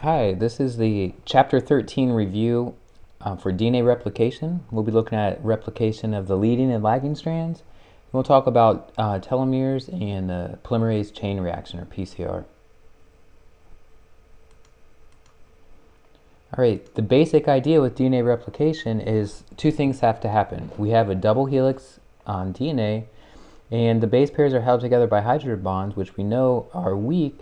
Hi, this is the Chapter 13 review for DNA replication. We'll be looking at replication of the leading and lagging strands. We'll talk about telomeres and the polymerase chain reaction, or PCR. All right, the basic idea with DNA replication is two things have to happen. We have a double helix on DNA, and the base pairs are held together by hydrogen bonds, which we know are weak,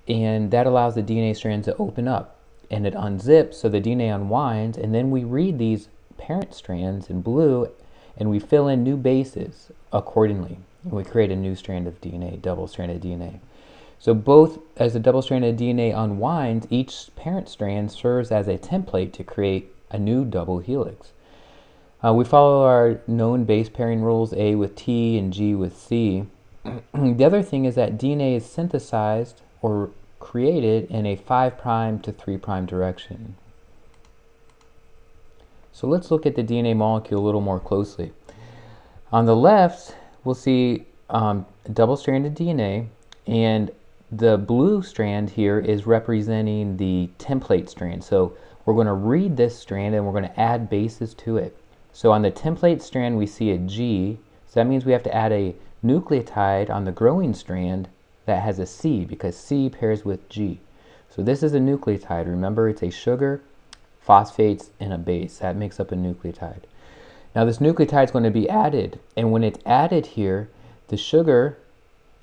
and that allows the DNA strands to open up, and it unzips, so the DNA unwinds, and then we read these parent strands in blue and we fill in new bases accordingly, and we create a new strand of DNA, double-stranded DNA. So both as the double-stranded DNA unwinds, each parent strand serves as a template to create a new double helix. We follow our known base pairing rules, A with T and G with C. The other thing is that DNA is synthesized or created in a 5' to 3' direction. So let's look at the DNA molecule a little more closely. On the left, we'll see double-stranded DNA, and the blue strand here is representing the template strand. So we're going to read this strand and we're going to add bases to it. So on the template strand, we see a G, so that means we have to add a nucleotide on the growing strand that has a C, because C pairs with G. So this is a nucleotide. Remember, it's a sugar, phosphates, and a base. That makes up a nucleotide. Now this nucleotide is going to be added, and when it's added here, the sugar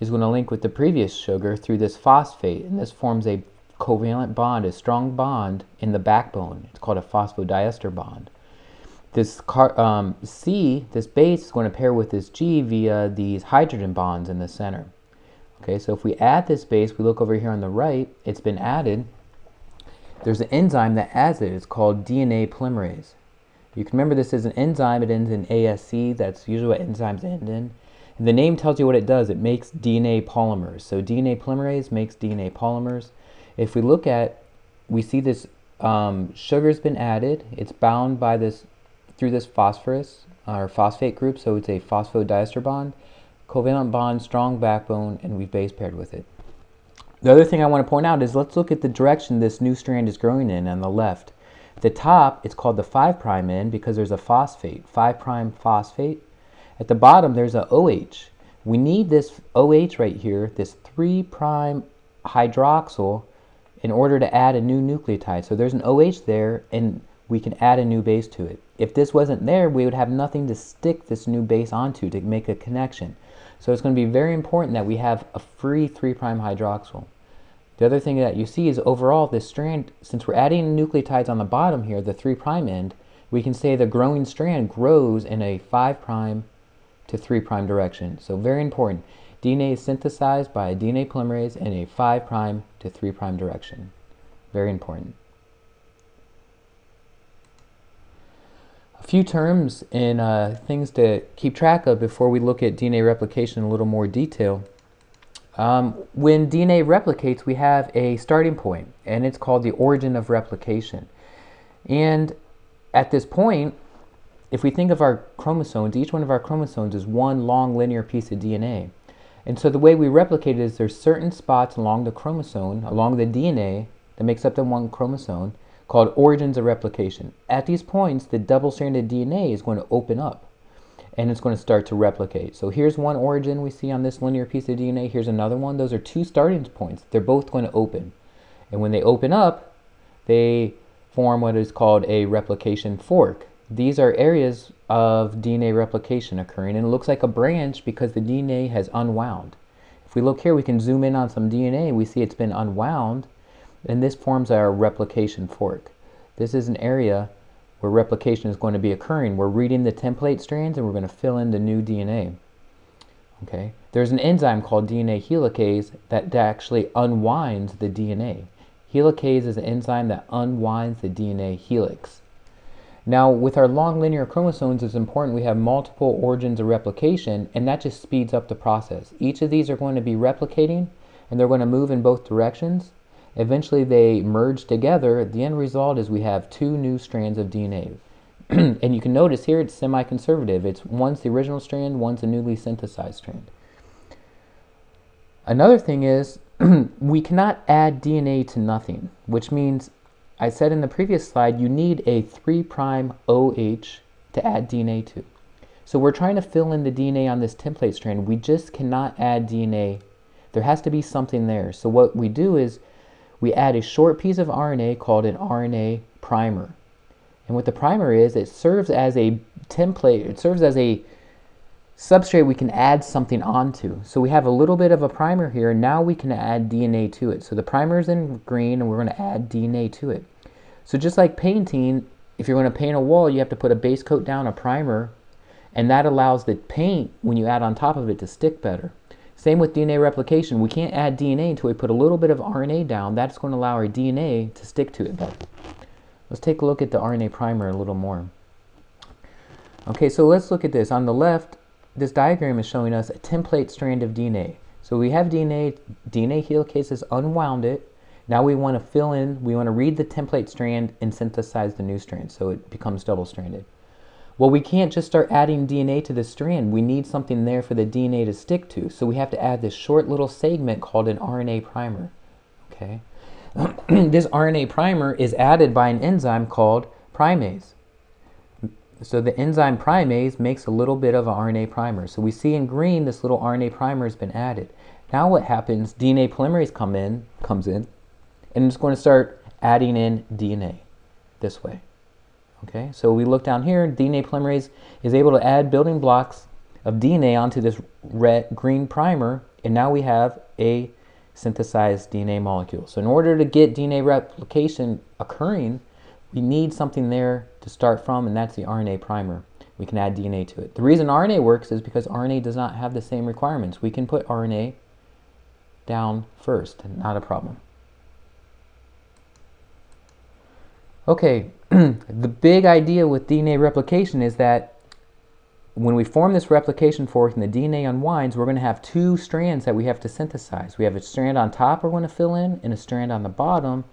is going to link with the previous sugar through this phosphate, and this forms a covalent bond, a strong bond in the backbone. It's called a phosphodiester bond. This C, this base, is going to pair with this G via these hydrogen bonds in the center. Okay, so if we add this base, we look over here on the right, it's been added. There's an enzyme that adds it. It's called DNA polymerase. You can remember this is an enzyme. It ends in ASC. That's usually what enzymes end in. And the name tells you what it does. It makes DNA polymers. So DNA polymerase makes DNA polymers. If we look at, we see this sugar's been added. It's bound by this through this phosphorus or phosphate group, so it's a phosphodiester bond. Covalent bond, strong backbone, and we've base paired with it. The other thing I want to point out is let's look at the direction this new strand is growing in on the left. At the top, it's called the 5' end because there's a phosphate, 5' phosphate. At the bottom, there's a OH. We need this OH right here, this 3' hydroxyl, in order to add a new nucleotide. So there's an OH there, and we can add a new base to it. If this wasn't there, we would have nothing to stick this new base onto to make a connection. So it's going to be very important that we have a free 3' hydroxyl. The other thing that you see is overall this strand, since we're adding nucleotides on the bottom here, the 3' end, we can say the growing strand grows in a 5' to 3' direction. So very important. DNA is synthesized by a DNA polymerase in a 5' to 3' direction. Very important. A few terms and things to keep track of before we look at DNA replication in a little more detail. When DNA replicates, we have a starting point, and it's called the origin of replication. And at this point, if we think of our chromosomes, each one of our chromosomes is one long linear piece of DNA. And so the way we replicate is there's certain spots along the chromosome, along the DNA, that makes up the one chromosome, called origins of replication. At these points, the double-stranded DNA is going to open up, and it's going to start to replicate. So here's one origin we see on this linear piece of DNA. Here's another one. Those are two starting points. They're both going to open. And when they open up, they form what is called a replication fork. These are areas of DNA replication occurring, and it looks like a branch because the DNA has unwound. If we look here, we can zoom in on some DNA. We see it's been unwound, and this forms our replication fork. This is an area where replication is going to be occurring. We're reading the template strands and we're going to fill in the new DNA. Okay? There's an enzyme called DNA helicase that actually unwinds the DNA. Helicase is an enzyme that unwinds the DNA helix. Now, with our long linear chromosomes, it's important we have multiple origins of replication, and that just speeds up the process. Each of these are going to be replicating, and they're going to move in both directions. Eventually they merge together. The end result is we have two new strands of DNA. And you can notice here it's semi-conservative. It's one's the original strand, one's a newly synthesized strand. Another thing is we cannot add DNA to nothing, which means I said in the previous slide, you need a 3' OH to add DNA to. So we're trying to fill in the DNA on this template strand. We just cannot add DNA. There has to be something there. So what we do is we add a short piece of RNA called an RNA primer. And what the primer is, it serves as a template, it serves as a substrate we can add something onto. So we have a little bit of a primer here, and now we can add DNA to it. So the primer is in green, and we're going to add DNA to it. So just like painting, if you're going to paint a wall, you have to put a base coat down, a primer, and that allows the paint, when you add on top of it, to stick better. Same with DNA replication. We can't add DNA until we put a little bit of RNA down. That's going to allow our DNA to stick to it better. Let's take a look at the RNA primer a little more. Okay, so let's look at this. On the left, this diagram is showing us a template strand of DNA. So we have DNA helicase has unwound it. Now we want to fill in, we want to read the template strand and synthesize the new strand so it becomes double-stranded. Well, we can't just start adding DNA to the strand. We need something there for the DNA to stick to. So we have to add this short little segment called an RNA primer. Okay. This RNA primer is added by an enzyme called primase. So the enzyme primase makes a little bit of an RNA primer. So we see in green this little RNA primer has been added. Now what happens, DNA polymerase comes in, and it's going to start adding in DNA this way. Okay, so we look down here, DNA polymerase is able to add building blocks of DNA onto this green primer, and now we have a synthesized DNA molecule. So in order to get DNA replication occurring, we need something there to start from, and that's the RNA primer. We can add DNA to it. The reason RNA works is because RNA does not have the same requirements. We can put RNA down first, not a problem. Okay, the big idea with DNA replication is that when we form this replication fork and the DNA unwinds, we're going to have two strands that we have to synthesize. We have a strand on top we're going to fill in and a strand on the bottom.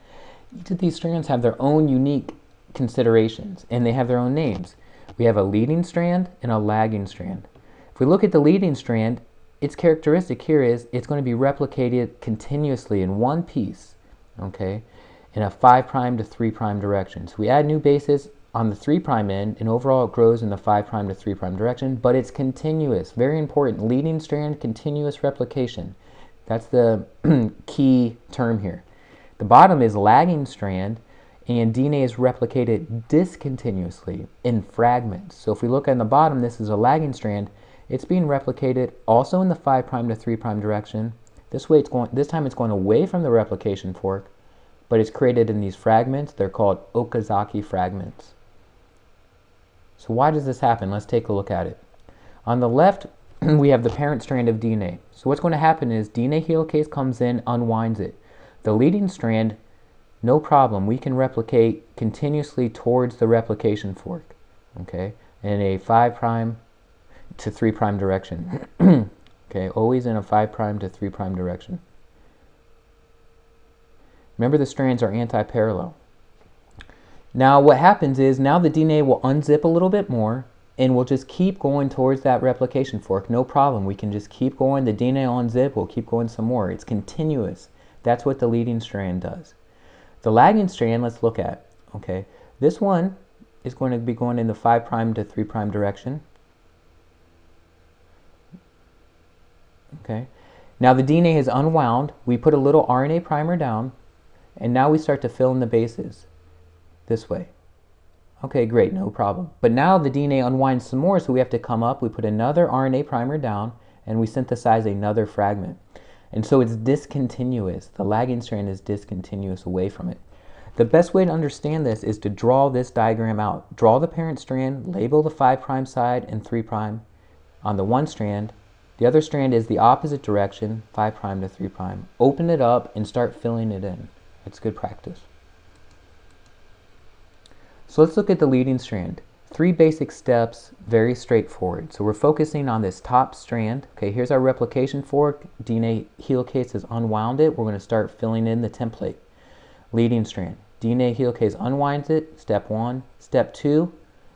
Each of these strands have their own unique considerations, and they have their own names. We have a leading strand and a lagging strand. If we look at the leading strand, its characteristic here is it's going to be replicated continuously in one piece, okay, in a 5' to 3' direction. So we add new bases on the 3' end, and overall it grows in the 5' to 3' direction, but it's continuous. Very important. Leading strand, continuous replication. That's the key term here. The bottom is lagging strand, and DNA is replicated discontinuously in fragments. So if we look on the bottom, this is a lagging strand. It's being replicated also in the 5' to 3' direction. This time it's going away from the replication fork, but it's created in these fragments. They're called Okazaki fragments. So why does this happen? Let's take a look at it. On the left, we have the parent strand of DNA. So what's going to happen is DNA helicase comes in, unwinds it. The leading strand, no problem. We can replicate continuously towards the replication fork, okay, in a 5' to 3' direction. Okay, always in a 5' to 3' direction. Remember, the strands are anti-parallel. Now what happens is, now the DNA will unzip a little bit more, and we'll just keep going towards that replication fork. No problem. We can just keep going. The DNA will unzip. We'll keep going some more. It's continuous. That's what the leading strand does. The lagging strand, let's look at. Okay, this one is going to be going in the 5' to 3' direction. Okay, now the DNA is unwound. We put a little RNA primer down, and now we start to fill in the bases this way. Okay, great, no problem. But now the DNA unwinds some more, so we have to come up, we put another RNA primer down, and we synthesize another fragment. And so it's discontinuous. The lagging strand is discontinuous away from it. The best way to understand this is to draw this diagram out. Draw the parent strand, label the 5' side and 3' on the one strand. The other strand is the opposite direction, 5' to 3'. Open it up and start filling it in. It's good practice. So let's look at the leading strand. 3 basic steps, very straightforward. So we're focusing on this top strand. Okay, here's our replication fork. DNA helicase has unwound it. We're going to start filling in the template. Leading strand. DNA helicase unwinds it, step 1. Step 2,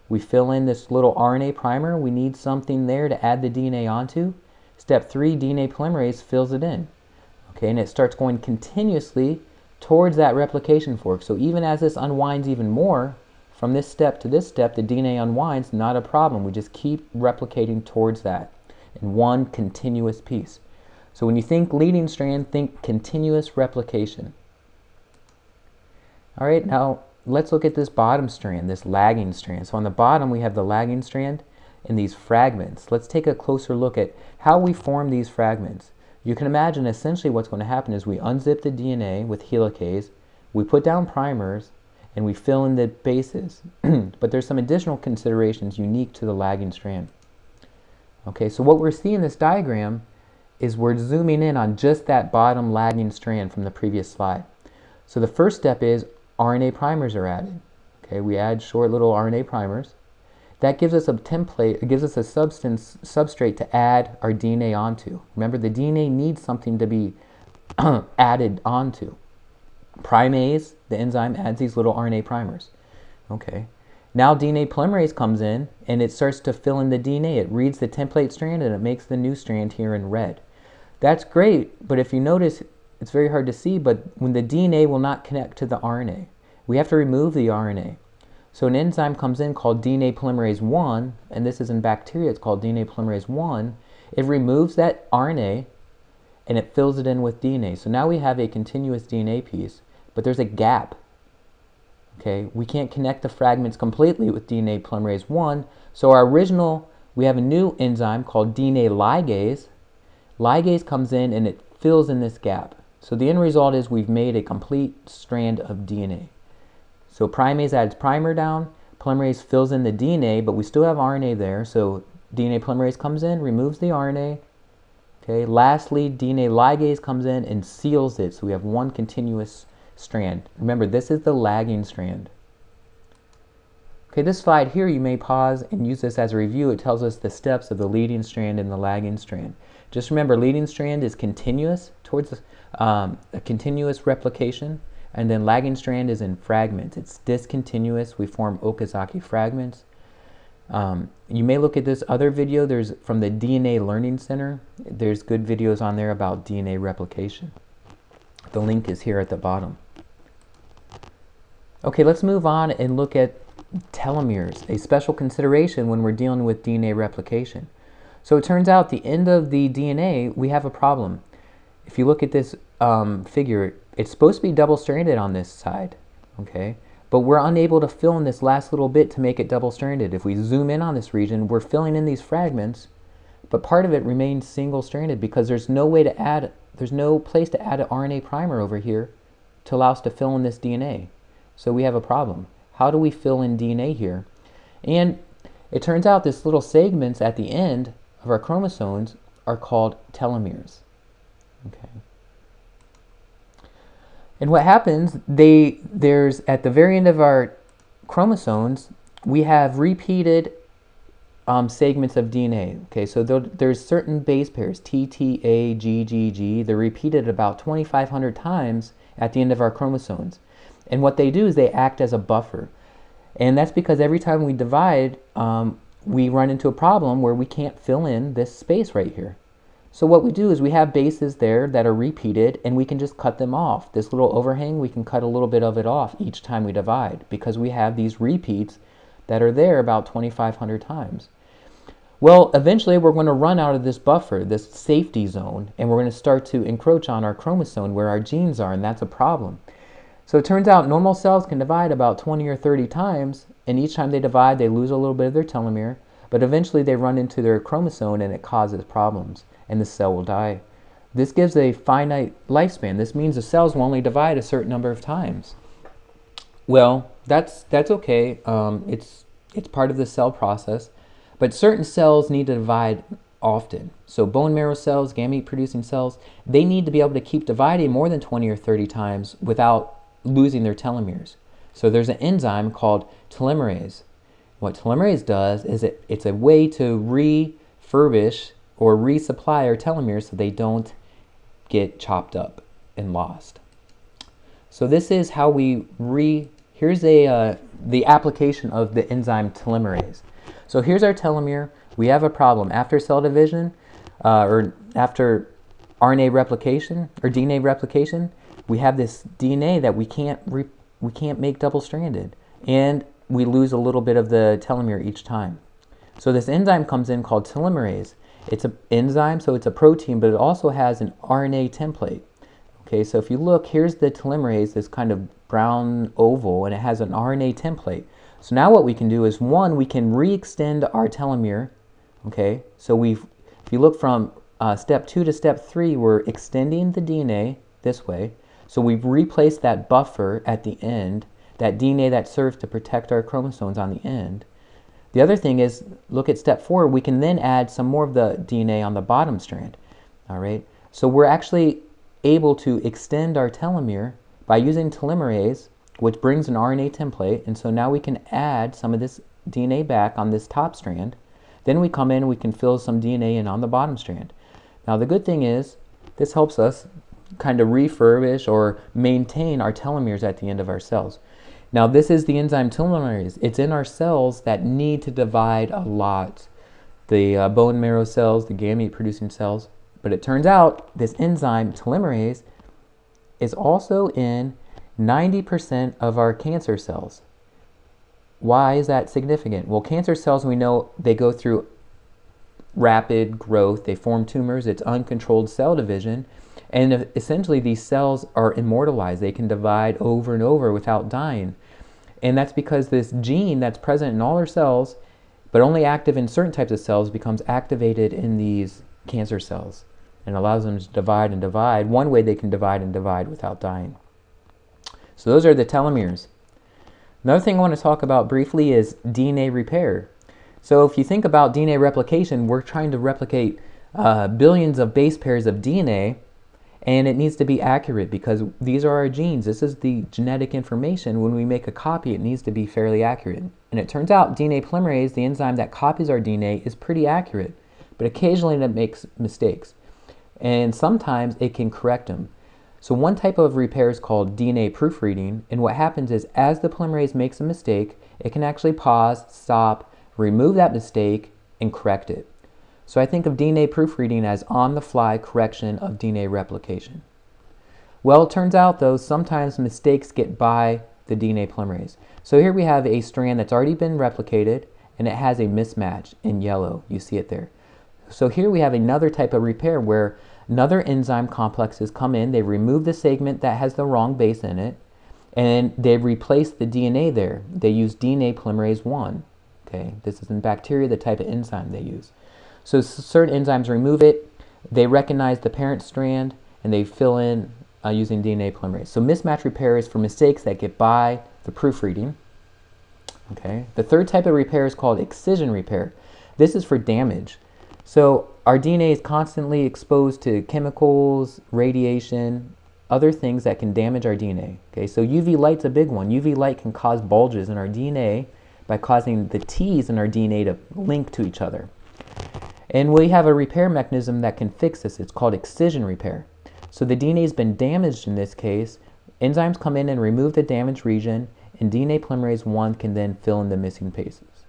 we fill in this little RNA primer. We need something there to add the DNA onto. Step 3, DNA polymerase fills it in. Okay, and it starts going continuously towards that replication fork. So even as this unwinds even more, from this step to this step, the DNA unwinds, not a problem. We just keep replicating towards that in one continuous piece. So when you think leading strand, think continuous replication. All right, now let's look at this bottom strand, this lagging strand. So on the bottom, we have the lagging strand and these fragments. Let's take a closer look at how we form these fragments. You can imagine essentially what's going to happen is we unzip the DNA with helicase, we put down primers, and we fill in the bases. But there's some additional considerations unique to the lagging strand. Okay, so what we're seeing in this diagram is we're zooming in on just that bottom lagging strand from the previous slide. So the first step is RNA primers are added. Okay, we add short little RNA primers. That gives us a template, it gives us a substrate to add our DNA onto. Remember, the DNA needs something to be added onto. Primase, the enzyme, adds these little RNA primers. Okay. Now DNA polymerase comes in and it starts to fill in the DNA. It reads the template strand and it makes the new strand here in red. That's great, but if you notice, it's very hard to see, but when the DNA will not connect to the RNA, we have to remove the RNA. So an enzyme comes in called DNA polymerase 1, and this is in bacteria, it's called DNA polymerase 1. It removes that RNA and it fills it in with DNA. So now we have a continuous DNA piece, but there's a gap. Okay, we can't connect the fragments completely with DNA polymerase 1, so our original, we have a new enzyme called DNA ligase. Ligase comes in and it fills in this gap. So the end result is we've made a complete strand of DNA. So primase adds primer down, polymerase fills in the DNA, but we still have RNA there, so DNA polymerase comes in, removes the RNA. Okay, lastly, DNA ligase comes in and seals it, so we have one continuous strand. Remember, this is the lagging strand. Okay, this slide here, you may pause and use this as a review. It tells us the steps of the leading strand and the lagging strand. Just remember, leading strand is continuous towards a continuous replication, and then lagging strand is in fragments. It's discontinuous. We form Okazaki fragments. You may look at this other video. There's from the DNA Learning Center. There's good videos on there about DNA replication. The link is here at the bottom. Okay, let's move on and look at telomeres, a special consideration when we're dealing with DNA replication. So it turns out the end of the DNA, we have a problem. If you look at this figure, it's supposed to be double-stranded on this side, okay? But we're unable to fill in this last little bit to make it double-stranded. If we zoom in on this region, we're filling in these fragments, but part of it remains single-stranded because there's no way to add, there's no place to add an RNA primer over here to allow us to fill in this DNA. So we have a problem. How do we fill in DNA here? And it turns out this little segments at the end of our chromosomes are called telomeres. Okay. And what happens, there's at the very end of our chromosomes, we have repeated segments of DNA. Okay, so there's certain base pairs, T, T, A, G, G, G. They're repeated about 2,500 times at the end of our chromosomes. And what they do is they act as a buffer. And that's because every time we divide, we run into a problem where we can't fill in this space right here. So what we do is we have bases there that are repeated and we can just cut them off. This little overhang, we can cut a little bit of it off each time we divide because we have these repeats that are there about 2,500 times. Well, eventually we're going to run out of this buffer, this safety zone, and we're going to start to encroach on our chromosome where our genes are, and that's a problem. So it turns out normal cells can divide about 20 or 30 times, and each time they divide, they lose a little bit of their telomere, but eventually they run into their chromosome and it causes problems, and the cell will die. This gives a finite lifespan. This means the cells will only divide a certain number of times. Well, that's okay. It's part of the cell process, but certain cells need to divide often. So bone marrow cells, gamete-producing cells, they need to be able to keep dividing more than 20 or 30 times without losing their telomeres. So there's an enzyme called telomerase. What telomerase does is it's a way to refurbish or resupply our telomeres so they don't get chopped up and lost. So this is how we here's the application of the enzyme telomerase. So here's our telomere. We have a problem. After cell division, or after RNA replication or DNA replication, we have this DNA that we can't make double-stranded, and we lose a little bit of the telomere each time. So this enzyme comes in called telomerase. It's an enzyme, so it's a protein, but it also has an RNA template. Okay, so if you look, here's the telomerase, this kind of brown oval, and it has an RNA template. So now what we can do is, one, we can re-extend our telomere. Okay, so if you look from step 2 to step 3, we're extending the DNA this way. So we've replaced that buffer at the end, that DNA that serves to protect our chromosomes on the end. The other thing is, look at step 4, we can then add some more of the DNA on the bottom strand. All right, so we're actually able to extend our telomere by using telomerase, which brings an RNA template, and so now we can add some of this DNA back on this top strand. Then we come in and we can fill some DNA in on the bottom strand. Now the good thing is, this helps us kind of refurbish or maintain our telomeres at the end of our cells. Now this is the enzyme telomerase. It's in our cells that need to divide a lot. The bone marrow cells, the gamete producing cells. But it turns out this enzyme telomerase is also in 90% of our cancer cells. Why is that significant? Well, cancer cells, we know they go through rapid growth. They form tumors. It's uncontrolled cell division. And essentially these cells are immortalized. They can divide over and over without dying. And that's because this gene that's present in all our cells, but only active in certain types of cells, becomes activated in these cancer cells and allows them to divide and divide. One way they can divide and divide without dying. So those are the telomeres. Another thing I want to talk about briefly is DNA repair. So if you think about DNA replication, we're trying to replicate billions of base pairs of DNA, and it needs to be accurate because these are our genes. This is the genetic information. When we make a copy, it needs to be fairly accurate. And it turns out DNA polymerase, the enzyme that copies our DNA, is pretty accurate, but occasionally it makes mistakes. And sometimes it can correct them. So one type of repair is called DNA proofreading, and what happens is, as the polymerase makes a mistake, it can actually pause, stop, remove that mistake, and correct it. So I think of DNA proofreading as on-the-fly correction of DNA replication. Well, it turns out though, sometimes mistakes get by the DNA polymerase. So here we have a strand that's already been replicated, and it has a mismatch in yellow. You see it there. So here we have another type of repair where another enzyme complexes come in, they remove the segment that has the wrong base in it, and they replace the DNA there. They use DNA polymerase 1. Okay, this is in bacteria, the type of enzyme they use. So certain enzymes remove it, they recognize the parent strand, and they fill in using DNA polymerase. So mismatch repair is for mistakes that get by the proofreading. Okay, the third type of repair is called excision repair. This is for damage. So our DNA is constantly exposed to chemicals, radiation, other things that can damage our DNA. Okay, so UV light's a big one. UV light can cause bulges in our DNA by causing the T's in our DNA to link to each other. And we have a repair mechanism that can fix this. It's called excision repair. So the DNA has been damaged in this case. Enzymes come in and remove the damaged region, and DNA polymerase 1 can then fill in the missing pieces.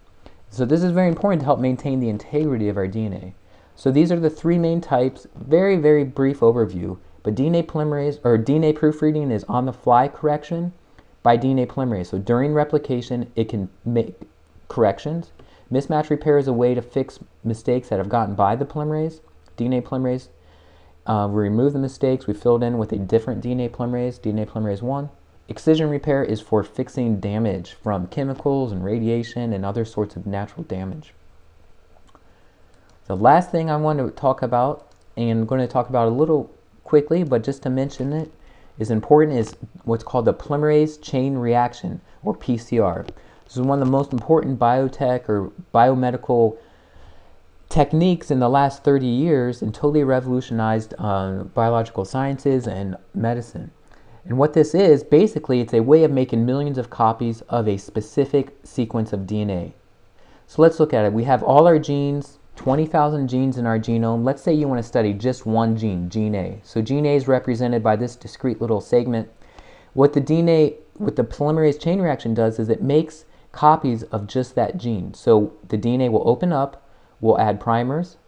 So this is very important to help maintain the integrity of our DNA. So these are the three main types. Very, very brief overview. But DNA polymerase or DNA proofreading is on-the-fly correction by DNA polymerase. So during replication, it can make corrections. Mismatch repair is a way to fix mistakes that have gotten by the polymerase. DNA polymerase, we remove the mistakes, we fill it in with a different DNA polymerase 1. Excision repair is for fixing damage from chemicals and radiation and other sorts of natural damage. The last thing I want to talk about, and I'm going to talk about a little quickly, but just to mention it, is important, is what's called the polymerase chain reaction, or PCR. This is one of the most important biotech or biomedical techniques in the last 30 years and totally revolutionized biological sciences and medicine. And what this is, basically, it's a way of making millions of copies of a specific sequence of DNA. So let's look at it. We have all our genes, 20,000 genes in our genome. Let's say you want to study just one gene, gene A. So gene A is represented by this discrete little segment. What the polymerase chain reaction does is it makes copies of just that gene. So the DNA will open up, we'll add primers,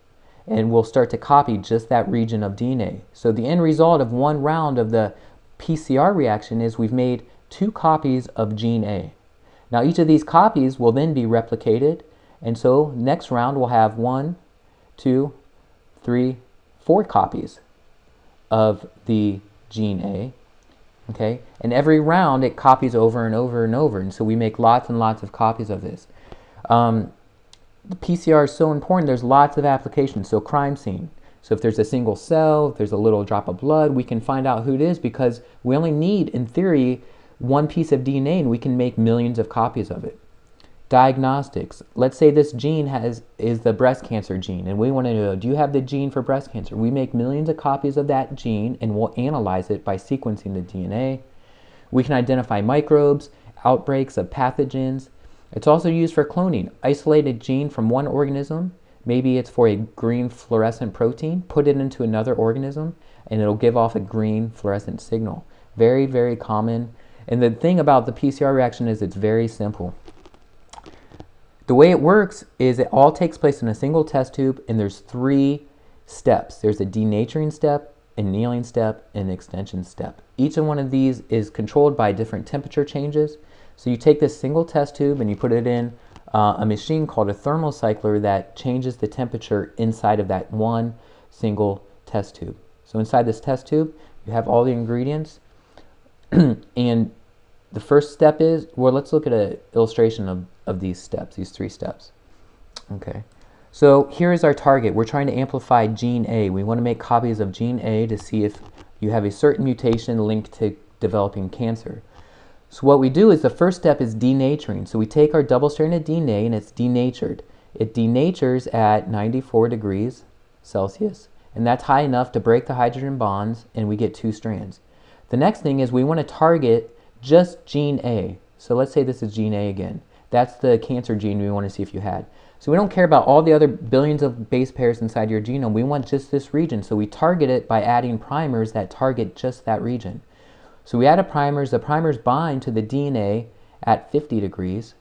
and we'll start to copy just that region of DNA. So the end result of one round of the PCR reaction is we've made 2 copies of gene A. Now each of these copies will then be replicated, and so next round we'll have 1, 2, 3, 4 copies of the gene A. Okay, and every round it copies over and over and over, and so we make lots and lots of copies of this. The PCR is so important, there's lots of applications. So crime scene. So if there's a single cell, if there's a little drop of blood, we can find out who it is because we only need, in theory, 1 piece of DNA and we can make millions of copies of it. Diagnostics. Let's say this gene is the breast cancer gene and we want to know, do you have the gene for breast cancer? We make millions of copies of that gene and we'll analyze it by sequencing the DNA. We can identify microbes, outbreaks of pathogens. It's also used for cloning. Isolate a gene from one organism, maybe it's for a green fluorescent protein, put it into another organism, and it'll give off a green fluorescent signal. Very, very common. And the thing about the PCR reaction is it's very simple. The way it works is it all takes place in a single test tube, and there's 3 steps. There's a denaturing step, annealing step, and an extension step. Each of one of these is controlled by different temperature changes. So you take this single test tube and you put it in a machine called a thermocycler that changes the temperature inside of that one single test tube. So inside this test tube, you have all the ingredients. And the first step is, well, let's look at an illustration of these steps, these 3 steps. Okay. So here is our target. We're trying to amplify gene A. We want to make copies of gene A to see if you have a certain mutation linked to developing cancer. So what we do is the first step is denaturing. So we take our double-stranded DNA and it's denatured. It denatures at 94 degrees Celsius, and that's high enough to break the hydrogen bonds and we get 2 strands. The next thing is we want to target just gene A. So let's say this is gene A again. That's the cancer gene we want to see if you had. So we don't care about all the other billions of base pairs inside your genome. We want just this region. So we target it by adding primers that target just that region. So we add the primers bind to the DNA at 50 degrees.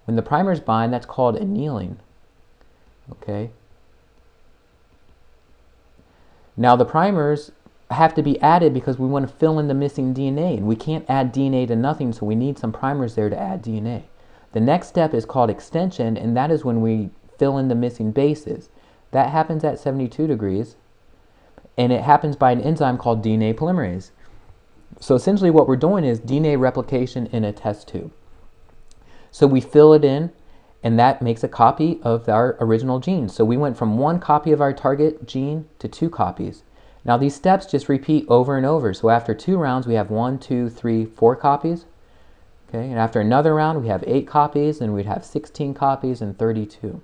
When the primers bind, that's called annealing. Okay. Now the primers have to be added because we want to fill in the missing DNA, and we can't add DNA to nothing, so we need some primers there to add DNA. The next step is called extension, and that is when we fill in the missing bases. That happens at 72 degrees, and it happens by an enzyme called DNA polymerase. So essentially what we're doing is DNA replication in a test tube. So we fill it in, and that makes a copy of our original gene. So we went from 1 copy of our target gene to 2 copies. Now these steps just repeat over and over. So after 2 rounds, we have 1, 2, 3, 4 copies. Okay, and after another round, we have 8 copies, and we'd have 16 copies and 32.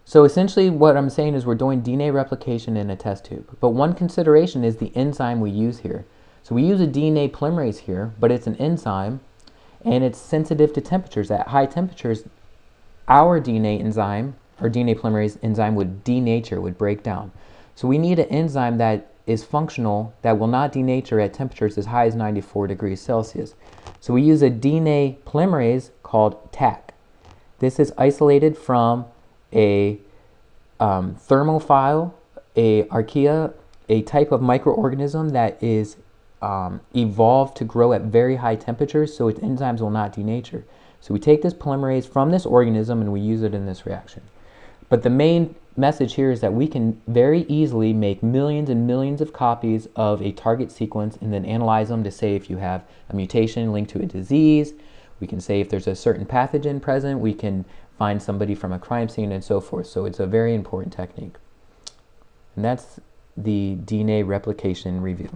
So essentially what I'm saying is we're doing DNA replication in a test tube. But one consideration is the enzyme we use here. So we use a DNA polymerase here, but it's an enzyme, and it's sensitive to temperatures. At high temperatures, our DNA enzyme, or DNA polymerase enzyme, would denature, would break down. So we need an enzyme that is functional, that will not denature at temperatures as high as 94 degrees Celsius. So we use a DNA polymerase called Taq. This is isolated from a thermophile, a archaea, a type of microorganism that is evolved to grow at very high temperatures, so its enzymes will not denature. So we take this polymerase from this organism and we use it in this reaction. But the main message here is that we can very easily make millions and millions of copies of a target sequence and then analyze them to say if you have a mutation linked to a disease. We can say if there's a certain pathogen present. We can find somebody from a crime scene and so forth. So it's a very important technique. And that's the DNA replication review.